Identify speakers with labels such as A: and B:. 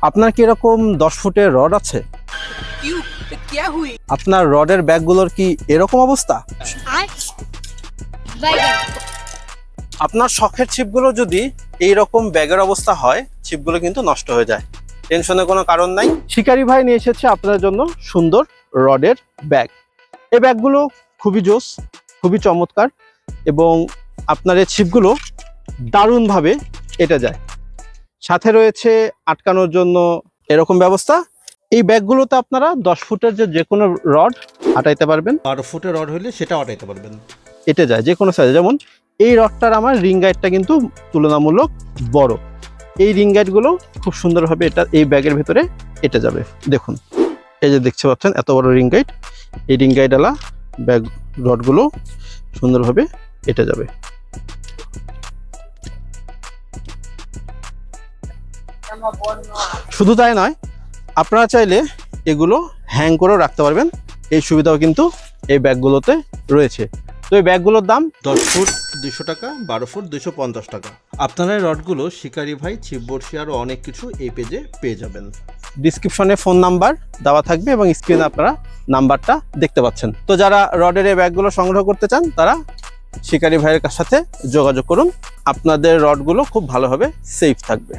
A: আপনার কি এরকম 10 ফুটের রড আছে? আপনার রডের ব্যাগগুলোর কি এরকম অবস্থা? আপনার শখের ছিপগুলো যদি এইরকম ব্যাগের অবস্থা হয়, ছিপগুলো কিন্তু নষ্ট হয়ে যায়। টেনশনের কোনো কারণ নাই। শিকারি ভাই নিয়ে এসেছে আপনার জন্য সুন্দর রডের ব্যাগ। এই ব্যাগগুলো খুবই জোস, খুবই চমৎকার এবং আপনার এই ছিপগুলো দারুণভাবে এঁটে যায়। সাথে রয়েছে আটকানোর জন্য এরকম ব্যবস্থা। এই ব্যাগগুলোতে আপনারা 10 ফুটের যে কোনো রড আটাইতে পারবেন, 12 ফুটের রড হলে সেটা আটাইতে পারবেন। এঁটে যায় যে কোনো সাইজে। যেমন এই রডটার আমার রিং গাইডটা কিন্তু তুলনামূলক বড়। এই রিং গাইডগুলো খুব সুন্দরভাবে এই ব্যাগের ভেতরে এঁটে যাবে। দেখুন, এই যে দেখতে পাচ্ছেন এত বড় রিং গাইড। এই রিং গাইডওয়ালা ব্যাগ রডগুলো সুন্দরভাবে এঁটে যাবে। শুধু তাই নয়, আপনারা চাইলে এগুলো হ্যাং করেও রাখতে পারবেন। এই সুবিধাও কিন্তু এই ব্যাগগুলোতে রয়েছে। তো এই ব্যাগগুলোর দাম 10 ফুট 200 টাকা, 12 ফুট 250 টাকা। আপনারা এই রডগুলো শিকারি ভাই, ছিপ বড়শি আরও অনেক কিছু এই পেজে পেয়ে যাবেন। ডিসক্রিপশনে ফোন নাম্বার দেওয়া থাকবে এবং স্ক্রিনে আপনারা নাম্বারটা দেখতে পাচ্ছেন। তো যারা রডের এই ব্যাগগুলো সংগ্রহ করতে চান তারা শিকারি ভাইয়ের সাথে যোগাযোগ করুন। আপনাদের রডগুলো খুব ভালোভাবে সেফ থাকবে।